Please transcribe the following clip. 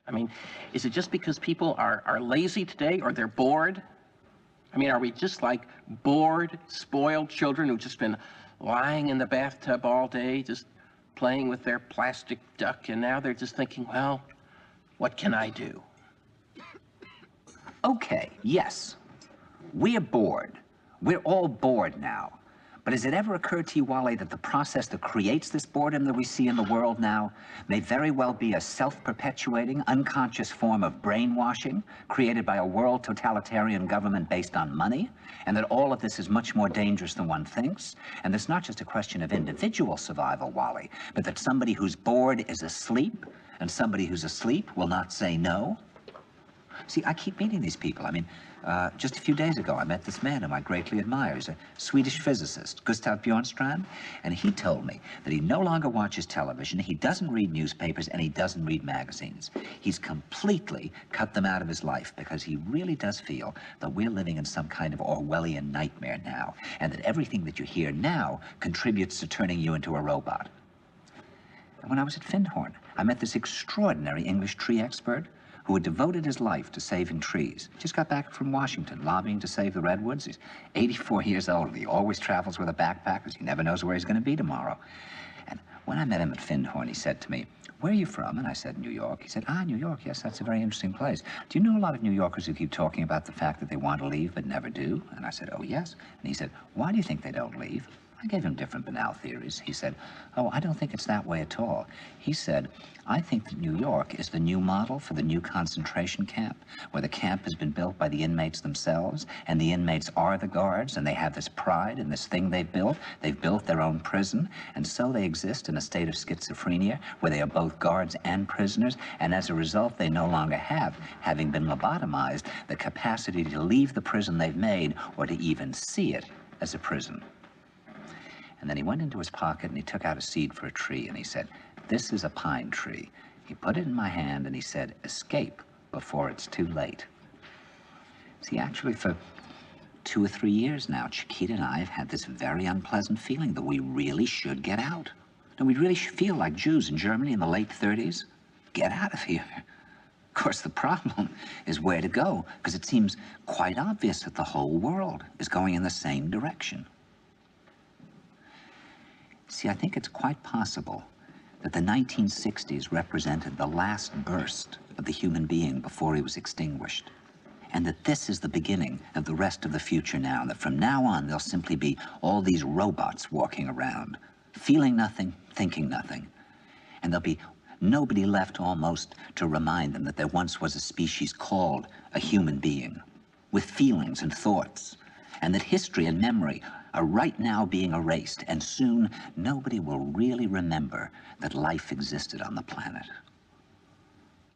I mean, is it just because people are lazy today or they're bored? I mean, are we just like bored, spoiled children who've just been lying in the bathtub all day, just playing with their plastic duck, and now they're just thinking, well, what can I do? Okay, yes, we're bored. We're all bored now. But has it ever occurred to you, Wally, that the process that creates this boredom that we see in the world now may very well be a self-perpetuating, unconscious form of brainwashing created by a world totalitarian government based on money, and that all of this is much more dangerous than one thinks? And it's not just a question of individual survival, Wally, but that somebody who's bored is asleep, and somebody who's asleep will not say no? See, I keep meeting these people. I mean, just a few days ago, I met this man whom I greatly admire. He's a Swedish physicist, Gustav Bjornstrand, and he told me that he no longer watches television, he doesn't read newspapers, and he doesn't read magazines. He's completely cut them out of his life because he really does feel that we're living in some kind of Orwellian nightmare now, and that everything that you hear now contributes to turning you into a robot. And when I was at Findhorn, I met this extraordinary English tree expert who had devoted his life to saving trees. Just got back from Washington, lobbying to save the redwoods. He's 84 years old. He always travels with a backpack because he never knows where he's going to be tomorrow. And when I met him at Findhorn, he said to me, "Where are you from?" And I said, "New York." He said, "Ah, New York, yes, that's a very interesting place. Do you know a lot of New Yorkers who keep talking about the fact that they want to leave but never do?" And I said, "Oh, yes." And he said, "Why do you think they don't leave?" I gave him different banal theories. He said, "Oh, I don't think it's that way at all." He said, "I think that New York is the new model for the new concentration camp, where the camp has been built by the inmates themselves, and the inmates are the guards, and they have this pride in this thing they've built. They've built their own prison, and so they exist in a state of schizophrenia, where they are both guards and prisoners, and as a result, they no longer have, having been lobotomized, the capacity to leave the prison they've made, or to even see it as a prison." And then he went into his pocket and he took out a seed for a tree and he said, "This is a pine tree." He put it in my hand and he said, "Escape before it's too late." See, actually for 2 or 3 years now, Chiquita and I have had this very unpleasant feeling that we really should get out. And we really should feel like Jews in Germany in the late 30s. Get out of here. Of course, the problem is where to go, because it seems quite obvious that the whole world is going in the same direction. See, I think it's quite possible that the 1960s represented the last burst of the human being before he was extinguished, and that this is the beginning of the rest of the future now, and that from now on there'll simply be all these robots walking around, feeling nothing, thinking nothing, and there'll be nobody left almost to remind them that there once was a species called a human being, with feelings and thoughts, and that history and memory are right now being erased, and soon nobody will really remember that life existed on the planet.